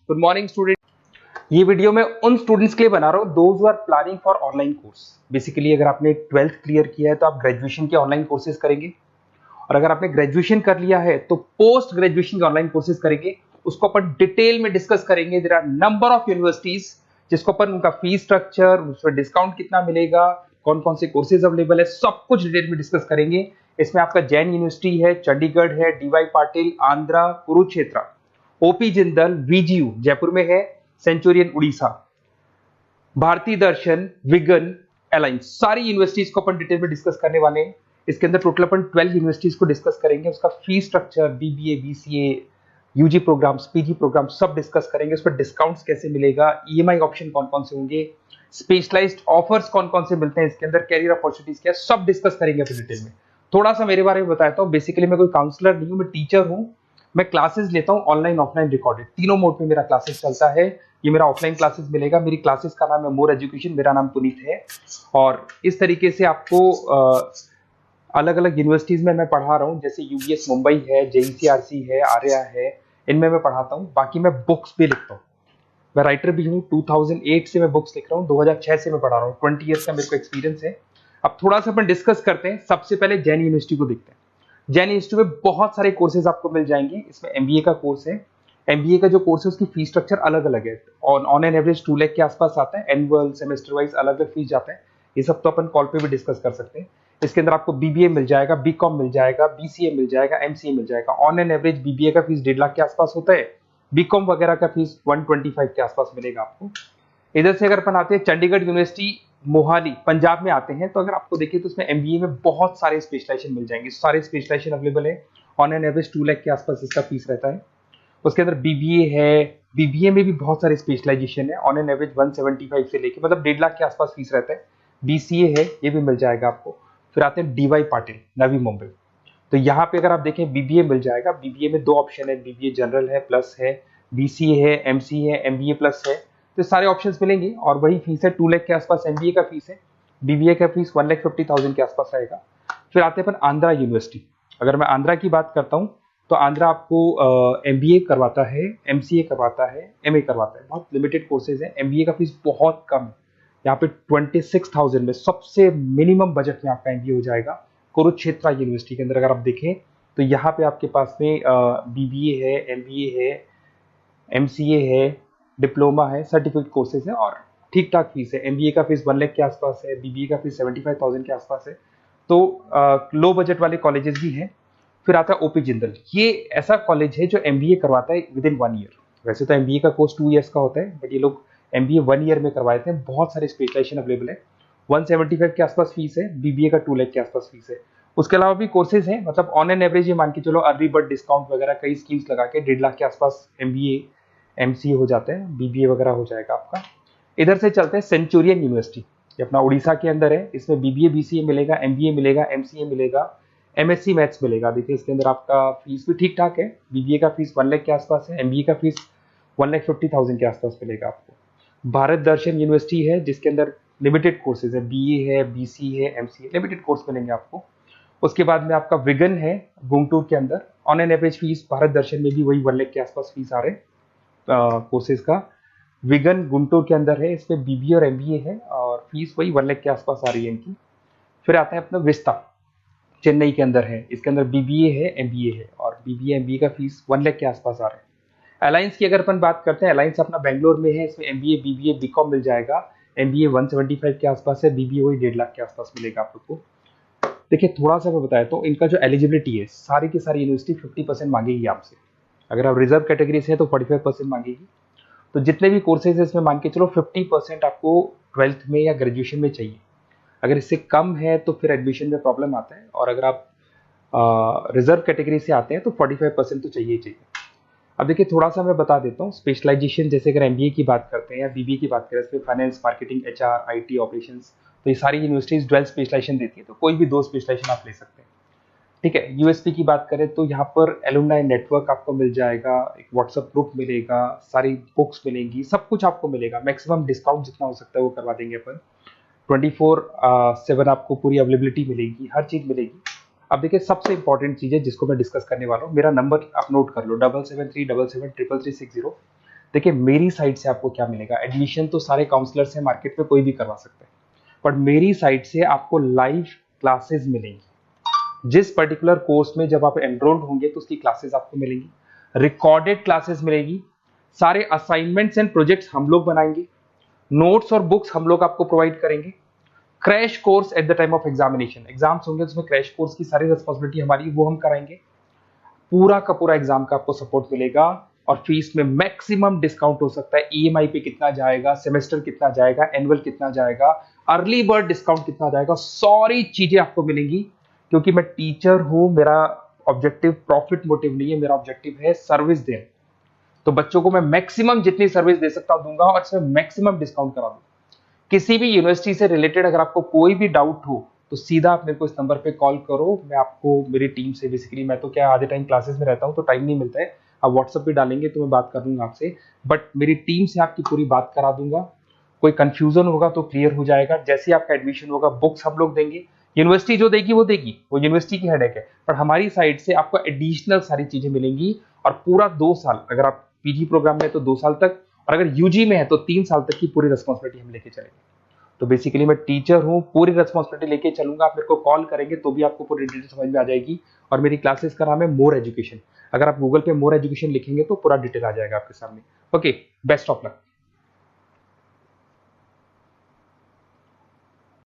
Good morning student. ये video मैं उन स्टूडेंट्स के लिए बना रहा हूँ those who are planning for online course. Basically अगर आपने 12th क्लियर किया है तो आप ग्रेजुएशन के ऑनलाइन कोर्सेज करेंगे, और अगर आपने ग्रेजुएशन कर लिया है तो पोस्ट ग्रेजुएशन के ऑनलाइन कोर्सेज करेंगे। उसको अपन डिटेल में डिस्कस करेंगे। There are number of universities जिसको अपन उनका फीस स्ट्रक्चर, उसमें डिस्काउंट कितना मिलेगा, कौन कौन से कोर्सेज अवेलेबल है, सब कुछ डिटेल में डिस्कस करेंगे। इसमें आपका जैन यूनिवर्सिटी है, चंडीगढ़ है, डीवाई पाटिल, आंध्रा, कुरुक्षेत्र, ओपी जिंदल, वीजीयू जयपुर में है, सेंचुरियन उड़ीसा, भारतीय दर्शन, विगन, अलायंस, सारी यूनिवर्सिटीज को अपन डिटेल में डिस्कस करने वाले हैं। इसके अंदर टोटल अपन 12 यूनिवर्सिटीज को डिस्कस करेंगे। उसका fees structure, BBA, BCA, UG programmes, PG programme सब डिस्कस करेंगे। उस पर डिस्काउंट्स कैसे मिलेगा, ईएमआई ऑप्शन कौन कौन से होंगे, स्पेशलाइज्ड ऑफर्स कौन कौन से मिलते हैं इसके अंदर, कैरियर अपॉर्चुनिटीज क्या, सब डिस्कस करेंगे अपन डिटेल में। थोड़ा सा मेरे बारे में बताता हूँ। बेसिकली मैं कोई काउंसलर नहीं हूँ, मैं टीचर हूँ। मैं क्लासेस लेता हूँ ऑनलाइन ऑफलाइन रिकॉर्डेड, तीनों मोड में मेरा क्लासेस चलता है। ये मेरा ऑफलाइन क्लासेस मिलेगा। मेरी क्लासेस का नाम है मोर एजुकेशन, मेरा नाम पुनीत है। और इस तरीके से आपको अलग अलग यूनिवर्सिटीज में मैं पढ़ा रहा हूँ, जैसे यूबीएस मुंबई है, जेईसीआरसी है, आर्या है, इनमें मैं पढ़ाता हूँ। बाकी मैं बुक्स भी लिखता हूँ, मैं राइटर भी हूँ। 2008 से मैं बुक्स लिख रहा हूँ, 2006 से मैं पढ़ा रहा हूँ, 20 ईयर्स का मेरे को एक्सपीरियंस है। अब थोड़ा सा अपन डिस्कस करते हैं। सबसे पहले जैन यूनिवर्सिटी को देखते हैं। जैन यूनिवर्सिटी में बहुत सारे कोर्सेज आपको मिल जाएंगे। इसमें एमबीए का कोर्स है। एमबीए का जो कोर्स है उसकी फीस स्ट्रक्चर अलग अलग है। ऑन एन एवरेज 2 लाख के आसपास आता है। एनुअल, सेमेस्टर वाइज अलग अलग फीस जाता है। ये सब तो अपन कॉल पे भी डिस्कस कर सकते हैं। इसके अंदर आपको बीबीए मिल जाएगा, बीकॉम मिल जाएगा, बीसीए मिल जाएगा, एमसीए मिल जाएगा। ऑन एन एवरेज बीबीए का फीस 1.5 लाख के आसपास होता है। बीकॉम वगैरह का फीस 125 के आसपास मिलेगा आपको। इधर से अगर अपन आते हैं चंडीगढ़ यूनिवर्सिटी मोहाली पंजाब में आते हैं, तो अगर आपको देखिए तो उसमें एमबीए में बहुत सारे स्पेशलाइजेशन मिल जाएंगे। सारे स्पेशलाइजेशन अवेलेबल है। ऑन एन एवरेज 2 लाख के आसपास इसका फीस रहता है। उसके अंदर बीबीए है, बीबीए में भी बहुत सारे स्पेशलाइजेशन है। ऑन एन एवरेज 175 से लेके मतलब 1.5 लाख के आसपास फीस रहता है। बीसीए है, ये भी मिल जाएगा आपको। फिर आते हैं डीवाई पाटिल, नवी मुंबई। तो यहाँ पे अगर आप देखें बीबीए मिल जाएगा। बीबीए में 2 ऑप्शन है, बीबीए जनरल है, प्लस है, बीसीए है, एमसीए है, एमबीए प्लस है। तो सारे ऑप्शंस मिलेंगे और वही फीस है। 2 लाख के आसपास एमबीए का फीस है। बीबीए का फीस 1,50,000 के आसपास आएगा। फिर आते हैं अपन आंध्रा यूनिवर्सिटी। अगर मैं आंध्रा की बात करता हूँ तो आंध्रा आपको एमबीए करवाता है, एमसीए करवाता है, एमए करवाता है। बहुत लिमिटेड कोर्सेज है। एमबीए का फीस बहुत कम है। यहाँ पे 26,000 में सबसे मिनिमम बजट में आपका एमबीए हो जाएगा। कुरुक्षेत्र यूनिवर्सिटी के अंदर अगर आप देखें तो यहाँ पे आपके पास में बीबीए है, एमबीए है, एमसीए है, डिप्लोमा है, सर्टिफिकेट कोर्सेज है और ठीक ठाक फीस है। एमबीए का फीस 1 लाख के आसपास है, बीबीए का फीस 75,000 के आसपास है। तो लो बजट वाले कॉलेजेस भी हैं। फिर आता है ओपी जिंदल। ये ऐसा कॉलेज है जो एमबीए करवाता है विद इन 1 ईयर। वैसे तो एमबीए का कोर्स 2 ईयर्स का होता है, बट ये लोग एमबीए 1 ईयर में करवाते हैं। बहुत सारे स्पेशलाइजेशन अवेलेबल है। 175 के आसपास फीस है। बीबीए का 2 लाख के आसपास फीस है। उसके अलावा भी कोर्सेज हैं, मतलब ऑन एन एवरेज ये मान के चलो अर्ली बर्ड डिस्काउंट वगैरह कई स्कीम्स लगा के 1.5 लाख के आसपास एमबीए, एमसीए हो जाते हैं, बीबीए वगैरह हो जाएगा आपका। इधर से चलते हैं सेंचुरियन यूनिवर्सिटी, ये अपना उड़ीसा के अंदर है। इसमें बीबीए, बीसीए मिलेगा, एमबीए मिलेगा, एमसीए मिलेगा, एमएससी मैथ्स मिलेगा। देखिए इसके अंदर आपका फीस भी ठीक ठाक है। बीबीए का फीस 1 लाख के आसपास है, एमबीए का फीस 1,50,000 के आसपास मिलेगा आपको। भारत दर्शन यूनिवर्सिटी है जिसके अंदर लिमिटेड कोर्सेज है, बीए है, बीसी है, एमसीए, लिमिटेड कोर्स मिलेंगे आपको। उसके बाद में आपका विगन है गुंटूर के अंदर। On an average fees Bharat Darshan में भी वही 1 लाख के आसपास फीस आ रहे हैं कोर्सेज का। विगन गुंटूर के अंदर है, इसमें बीबीए और एमबीए है और फीस वही 1 लाख के आसपास आ रही है इनकी। फिर आता है अपना विस्ता, चेन्नई के अंदर है। इसके अंदर बीबीए है, एमबीए है और बीबीए एमबीए का फीस 1 लाख के आसपास आ रहा है। अलायंस की अगर अपन बात करते हैं, अलायंस अपना बेंगलोर में है। इसमें एमबीए, बीबीए, बीकॉम मिल जाएगा। एमबीए 175 के आसपास है, बीबीए वही 1.5 लाख के आसपास मिलेगा आप लोग को। देखिए थोड़ा सा मैं बताया तो इनका जो एलिजिबिलिटी है, सारी की सारी यूनिवर्सिटी 50% मांगेगी आपसे। अगर आप रिजर्व कैटेगरी से हैं तो 45% मांगेगी। तो जितने भी कोर्सेज है इसमें मान के चलो 50% आपको 12th में या ग्रेजुएशन में चाहिए। अगर इससे कम है तो फिर एडमिशन में प्रॉब्लम आता है, और अगर आप रिजर्व कैटेगरी से आते हैं तो 45% तो चाहिए ही चाहिए। अब देखिए थोड़ा सा मैं बता देता हूँ स्पेशलाइजेशन। जैसे अगर एमबीए की बात करते हैं या बीबीए की बात करें, इसमें finance, marketing, HR, IT, operations, तो ये सारी यूनिवर्सिटीज 12 स्पेशलाइजेशन देती है। तो कोई भी 2 स्पेशलाइजेशन आप ले सकते हैं, ठीक है। यूएसपी की बात करें तो यहाँ पर एलुमनाई नेटवर्क आपको मिल जाएगा, एक व्हाट्सएप ग्रुप मिलेगा, सारी बुक्स मिलेंगी, सब कुछ आपको मिलेगा। मैक्सिमम डिस्काउंट जितना हो सकता है वो करवा देंगे अपन। 24/7 आपको पूरी अवेलेबिलिटी मिलेगी, हर चीज मिलेगी। अब देखिए सबसे इंपॉर्टेंट चीज है जिसको मैं डिस्कस करने वाला हूँ। मेरा नंबर आप नोट कर लो, 7737773360। देखिए मेरी साइड से आपको क्या मिलेगा, एडमिशन तो सारे काउंसलर्स हैं मार्केट में, कोई भी करवा सकता है, बट मेरी साइड से आपको लाइव क्लासेस मिलेंगी। जिस पर्टिकुलर कोर्स में जब आप एनरोल्ड होंगे तो उसकी क्लासेस आपको मिलेंगी, रिकॉर्डेड क्लासेस मिलेगी, सारे असाइनमेंट्स एंड प्रोजेक्ट्स हम लोग बनाएंगे, नोट्स और बुक्स हम लोग आपको प्रोवाइड करेंगे, crash course at the time of examination, exams होंगे उसमें क्रैश कोर्स की सारी रिस्पॉन्सिबिलिटी हमारी, वो हम कराएंगे, पूरा का पूरा एग्जाम का आपको सपोर्ट मिलेगा, और फीस में मैक्सिमम डिस्काउंट हो सकता है, ईएमआई पे कितना जाएगा, सेमेस्टर कितना जाएगा, एनुअल कितना जाएगा, अर्ली बर्ड डिस्काउंट कितना जाएगा, सारी चीजें आपको मिलेंगी। क्योंकि मैं टीचर हूं, मेरा ऑब्जेक्टिव प्रॉफिट मोटिव नहीं है, मेरा ऑब्जेक्टिव है सर्विस देना। तो बच्चों को मैं मैक्सिमम जितनी सर्विस दे सकता हूं दूंगा, और इसमें मैक्सिमम डिस्काउंट करा दूंगा। किसी भी यूनिवर्सिटी से रिलेटेड अगर आपको कोई भी डाउट हो तो सीधा आप मेरे को इस नंबर पे कॉल करो, मैं आपको मेरी टीम से, बेसिकली मैं तो क्या आधे टाइम क्लासेस में रहता हूँ तो टाइम नहीं मिलता है, आप व्हाट्सएप पे डालेंगे तो मैं बात कर लूंगा आपसे, बट मेरी टीम से आपकी पूरी बात करा दूंगा। कोई कंफ्यूजन होगा तो क्लियर हो जाएगा, जैसे ही आपका एडमिशन होगा बुक्स हम लोग देंगे, यूनिवर्सिटी जो देगी वो देगी, वो यूनिवर्सिटी की हेडेक है, पर हमारी साइड से आपको एडिशनल सारी चीजें मिलेंगी। और पूरा 2 साल, अगर आप पीजी प्रोग्राम में तो 2 साल तक, और अगर यूजी में है तो 3 साल तक की पूरी रिस्पॉन्सिबिलिटी हम लेके चलेंगे। तो बेसिकली मैं टीचर हूँ, पूरी रिस्पॉन्सिबिलिटी लेके चलूंगा, आप मेरे को कॉल करेंगे तो भी आपको पूरी डिटेल समझ में आ जाएगी। और मेरी क्लासेस का नाम है मोर एजुकेशन, अगर आप गूगल पे मोर एजुकेशन लिखेंगे तो पूरा डिटेल आ जाएगा आपके सामने। Okay, best of luck.